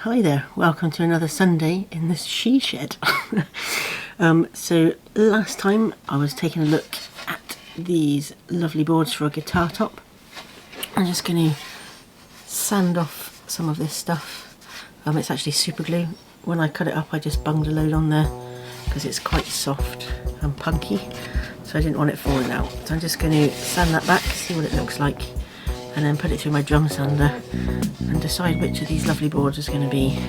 Hi there, welcome to another Sunday in this she shed. So last time I was taking a look at these lovely boards for a guitar top. I'm just going to sand off some of this stuff. It's actually super glue. When I cut it up I just bunged a load on there because it's quite soft and punky, so I didn't want it falling out. So I'm just going to sand that back, see what it looks like, and then put it through my drum sander and decide which of these lovely boards is going to be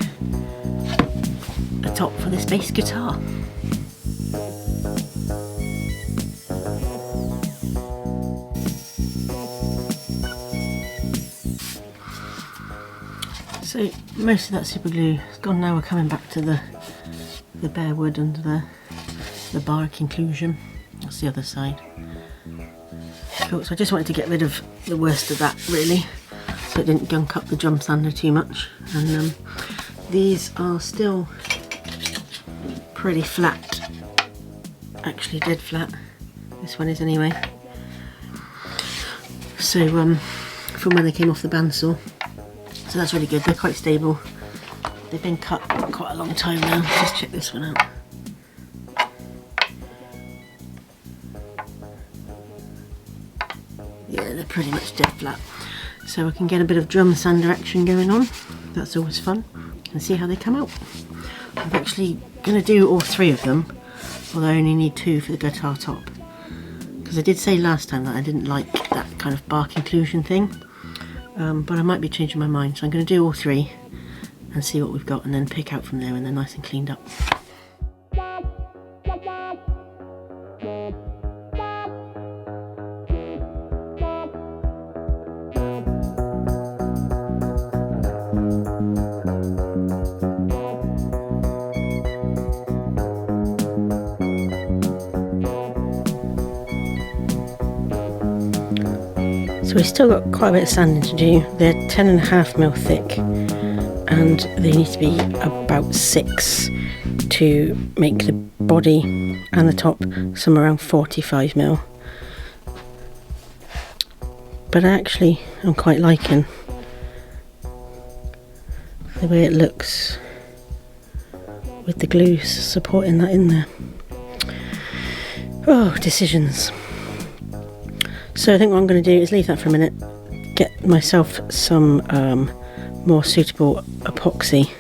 the top for this bass guitar. So most of that super glue is gone now. We're coming back to the bare wood and the bark inclusion. That's the other side. Cool, so I just wanted to get rid of the worst of that really, so it didn't gunk up the drum sander too much. And these are still pretty flat, actually dead flat. This one is anyway. So from when they came off the bandsaw, so that's really good. They're quite stable. They've been cut quite a long time now. Just check this one out. Yeah, they're pretty much dead flat. So I can get a bit of drum sander action going on. That's always fun. And see how they come out. I'm actually going to do all three of them, although I only need two for the guitar top. Because I did say last time that I didn't like that kind of bark inclusion thing. But I might be changing my mind, so I'm going to do all three and see what we've got, and then pick out from there when they're nice and cleaned up. So we've still got quite a bit of sanding to do. They're 10.5mm thick and they need to be about 6 to make the body and the top somewhere around 45mm. But actually I'm quite liking the way it looks with the glue supporting that in there. Oh, decisions. So I think what I'm going to do is leave that for a minute, get myself some more suitable epoxy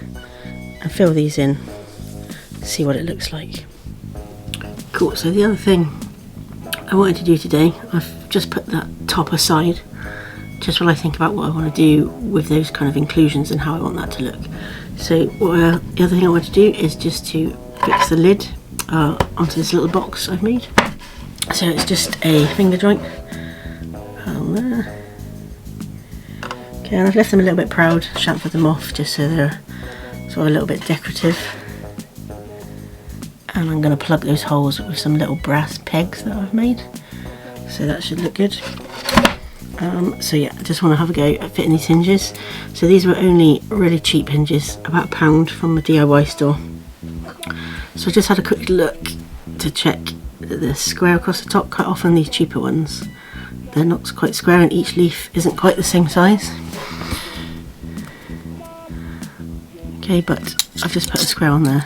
and fill these in, see what it looks like. Cool, so the other thing I wanted to do today, I've just put that top aside, just while I think about what I want to do with those kind of inclusions and how I want that to look. So the other thing I want to do is just to fix the lid onto this little box I've made. So it's just a finger joint. There. Okay, and I've left them a little bit proud, chamfered them off just so they're sort of a little bit decorative. And I'm going to plug those holes with some little brass pegs that I've made, so that should look good. So yeah, I just want to have a go at fitting these hinges. So these were only really cheap hinges, about £1 from a DIY store. So I just had a quick look to check that the square across the top cut off on these cheaper ones. They're not quite square and each leaf isn't quite the same size. Okay, but I've just put a square on there.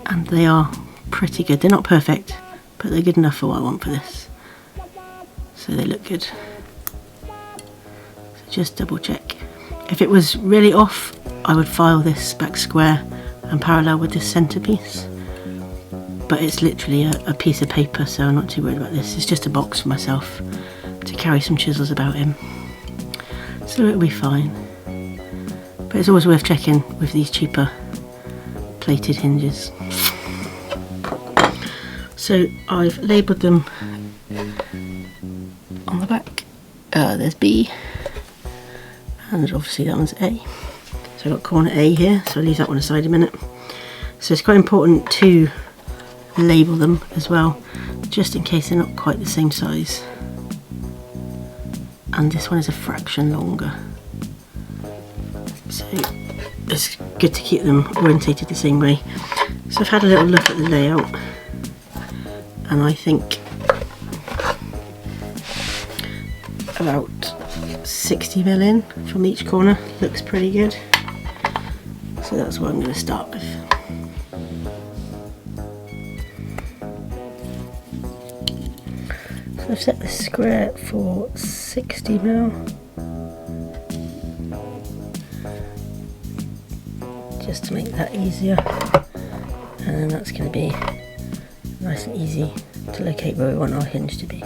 And they are pretty good. They're not perfect, but they're good enough for what I want for this. So they look good. So just double check. If it was really off, I would file this back square and parallel with this centerpiece. But it's literally a piece of paper, so I'm not too worried about this. It's just a box for myself to carry some chisels about in. So it'll be fine. But it's always worth checking with these cheaper plated hinges. So I've labelled them on the back. There's B, and obviously that one's A. So I've got corner A here, so I'll leave that one aside a minute. So it's quite important to label them as well, just in case they're not quite the same size. And this one is a fraction longer, so it's good to keep them orientated the same way. So I've had a little look at the layout, and I think about 60mm in from each corner. Looks pretty good. So that's what I'm going to start with. So I've set the square for 60mm. Just to make that easier. And then that's going to be nice and easy to locate where we want our hinge to be.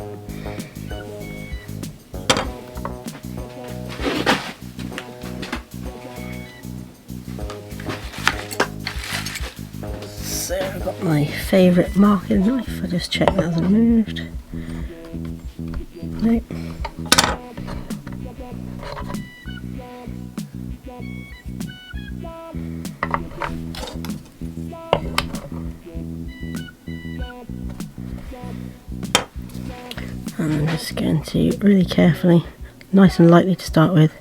So I've got my favourite marking knife. I just check that hasn't moved. Nope. And I'm just going to really carefully, nice and lightly to start with,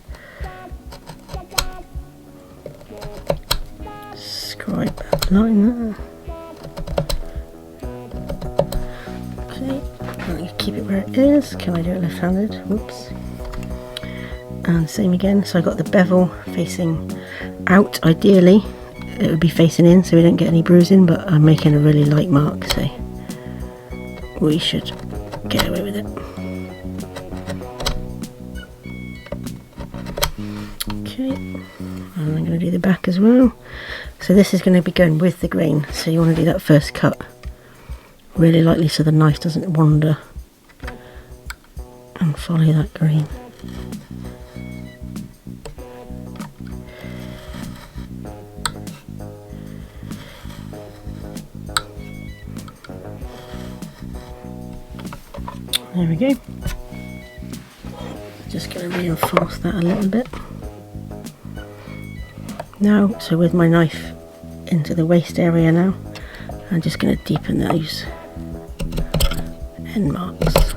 scribe that line there. Okay, I'm going to keep it where it is. Can I do it left-handed? Whoops. And same again, so I got the bevel facing out. Ideally it would be facing in so we don't get any bruising, but I'm making a really light mark, so we should get away with it. Okay, and I'm going to do the back as well. So this is going to be going with the grain, so you want to do that first cut really lightly so the knife doesn't wander, and follow that grain. There we go. Just going to reinforce that a little bit. Now, so with my knife into the waist area now, I'm just going to deepen those end marks.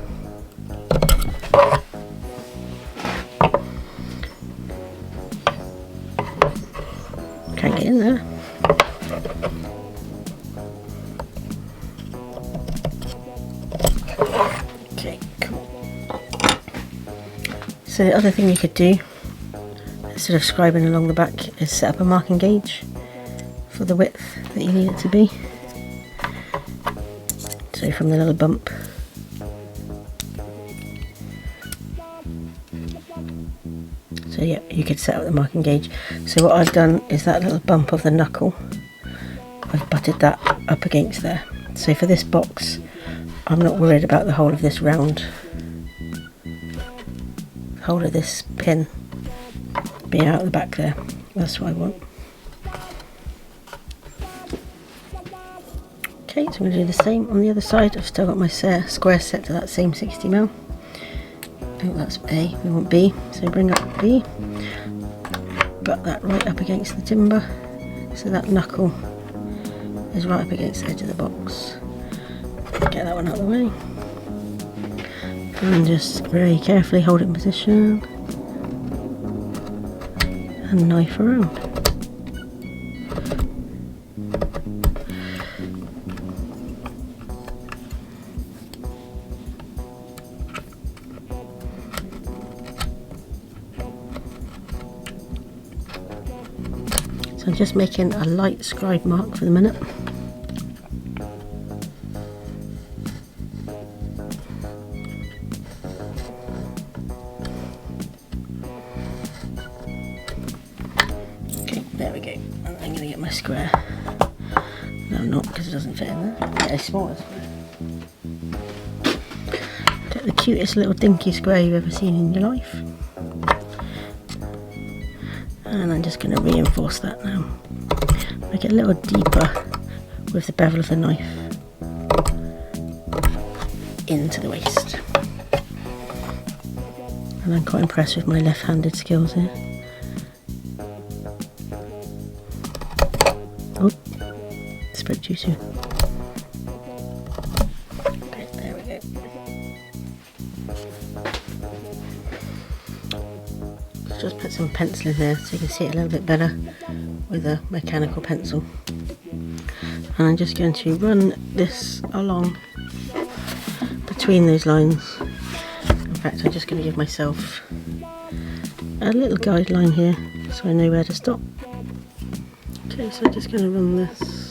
Can't get in there. Okay, cool. So the other thing you could do, instead of scribing along the back, is set up a marking gauge for the width that you need it to be. So from the little bump, so yeah, you could set up the marking gauge. So what I've done is that little bump of the knuckle, I've butted that up against there. So for this box, I'm not worried about the whole of this round, whole of this pin being out the back there. That's what I want. Okay, so I'm going to do the same on the other side. I've still got my square set to that same 60mm. Oh, that's A, we want B, so bring up B, butt that right up against the timber, so that knuckle is right up against the edge of the box. Get that one out of the way, and just very carefully hold it in position and knife around. So I'm just making a light scribe mark for the minute. Okay, there we go. And I'm going to get my square. No, I'm not, because it doesn't fit in there. Get a smaller square. Get the cutest little dinky square you've ever seen in your life. And I'm just going to reinforce that now. Make it a little deeper with the bevel of the knife into the waist. And I'm quite impressed with my left-handed skills here. Oh, spoke too soon. Okay, there we go. Just put some pencil in there so you can see it a little bit better with a mechanical pencil. And I'm just going to run this along between those lines. In fact, I'm just going to give myself a little guideline here so I know where to stop. Okay, so I'm just going to run this.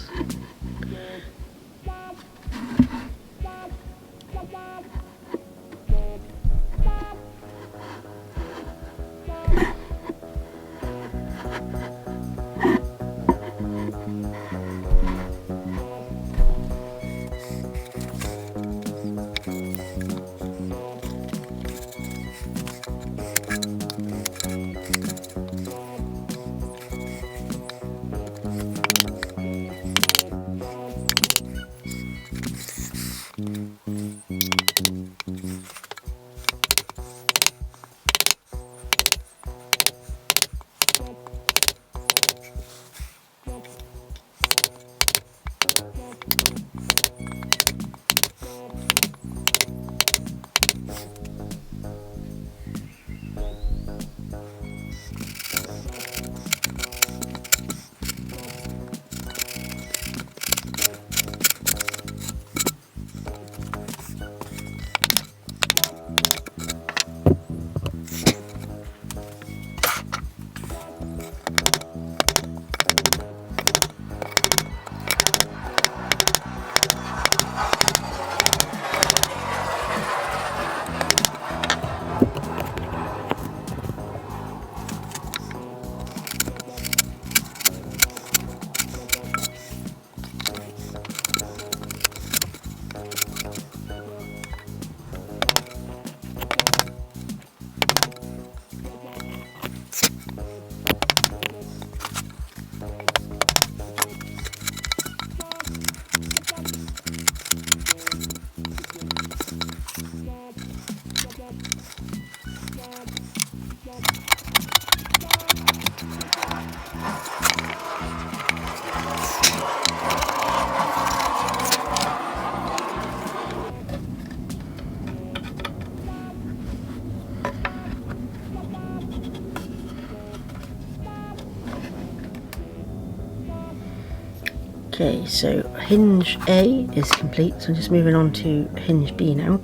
Okay, so hinge A is complete, so I'm just moving on to hinge B now.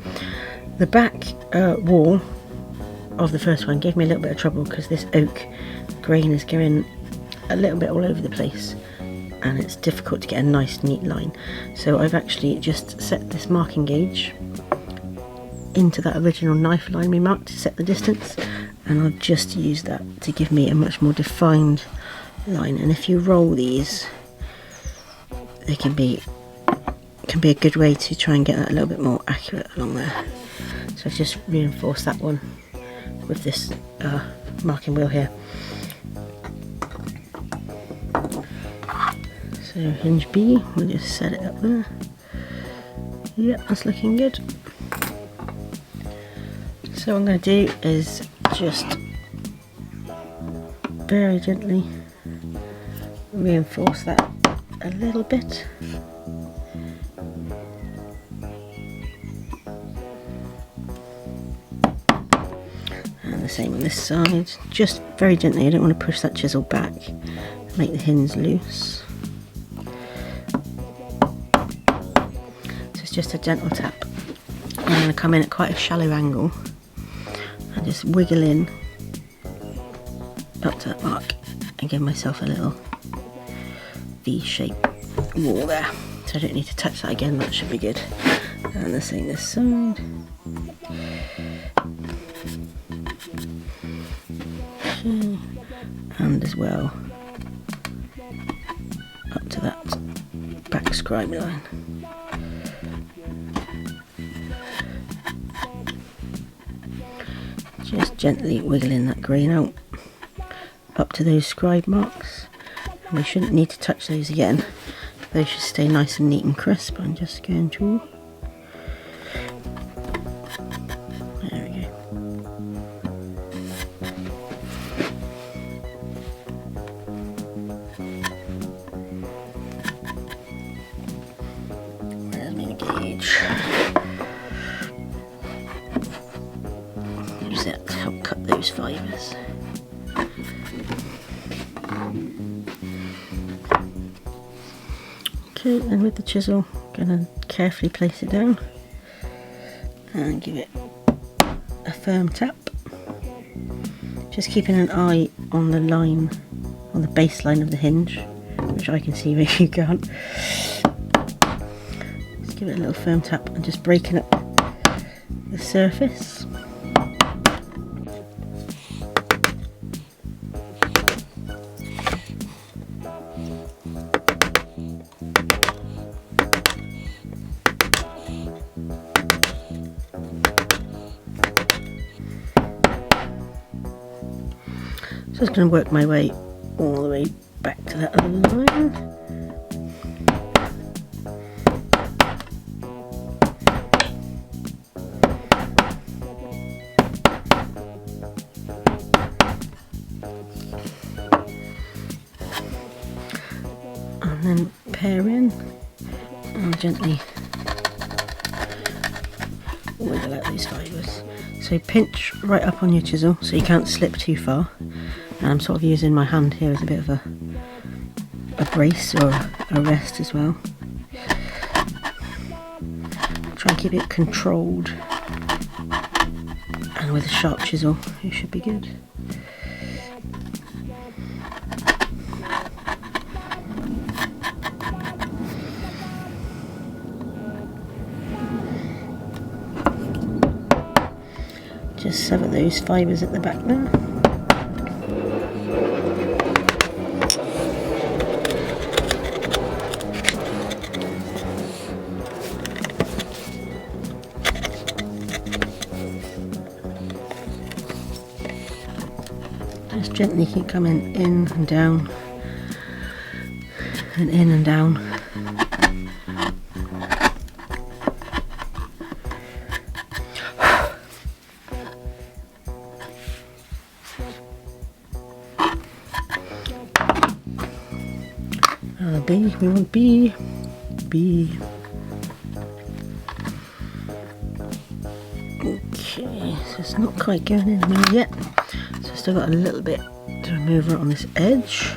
The back wall of the first one gave me a little bit of trouble because this oak grain is going a little bit all over the place and it's difficult to get a nice neat line. So I've actually just set this marking gauge into that original knife line we marked to set the distance, and I've just used that to give me a much more defined line. And if you roll these, they can be a good way to try and get that a little bit more accurate along there. So I've just reinforced that one with this marking wheel here. So hinge B, we'll just set it up there. Yep, that's looking good. So what I'm going to do is just very gently reinforce that a little bit. And the same on this side, just very gently. I don't want to push that chisel back, make the hinge loose. So it's just a gentle tap. I'm going to come in at quite a shallow angle and just wiggle in up to that mark and give myself a little V-shaped wall there. So I don't need to touch that again, that should be good. And the same this side. Okay. And as well up to that back scribe line. Just gently wiggling that grain out up to those scribe marks. And we shouldn't need to touch those again. Those should stay nice and neat and crisp. I'm just going to... There we go. Where's my gauge? Use that to help cut those fibres. Okay, and with the chisel, I'm going to carefully place it down and give it a firm tap, Just keeping an eye on the line, on the base line of the hinge, which I can see, maybe you can't. Just give it a little firm tap and just breaking up the surface. So I'm just going to work my way all the way back to that other line. And then pair in and gently wiggle out these fibres. So pinch right up on your chisel so you can't slip too far. And I'm sort of using my hand here as a bit of a brace or a rest as well. Try and keep it controlled, and with a sharp chisel it should be good. Just sever those fibres at the back there. Just gently keep coming in and down and in and down. B, we want B, B. Okay, so it's not quite going in there yet. So I've still got a little bit to remove right on this edge.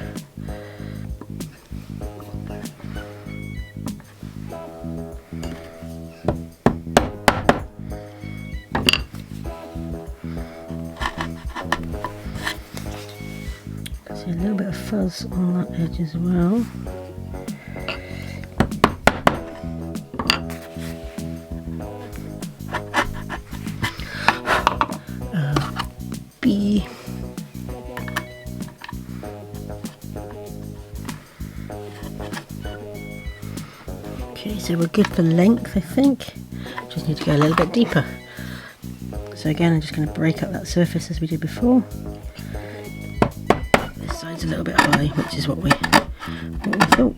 See a little bit of fuzz on that edge as well. B. Okay, so we're good for length, I think. Just need to go a little bit deeper. So again, I'm just going to break up that surface as we did before. This side's a little bit high, which is what we thought.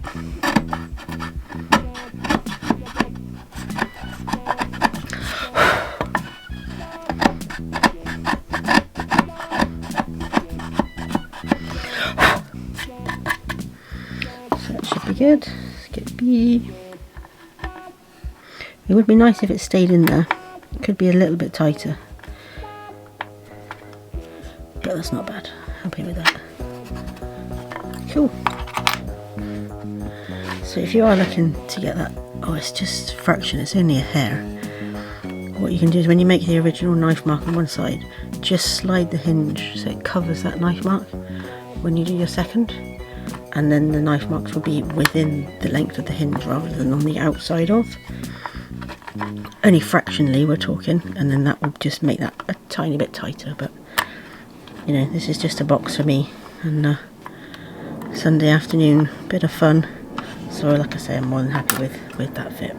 Good. Let's get B. It would be nice if it stayed in there. It could be a little bit tighter, but that's not bad. Happy with that. Cool. So if you are looking to get that, oh, it's just a fraction, it's only a hair. What you can do is when you make the original knife mark on one side, just slide the hinge so it covers that knife mark when you do your second. And then the knife marks will be within the length of the hinge rather than on the outside of. Only fractionally we're talking, and then that will just make that a tiny bit tighter, but you know, this is just a box for me, and Sunday afternoon, bit of fun, so like I say, I'm more than happy with that fit.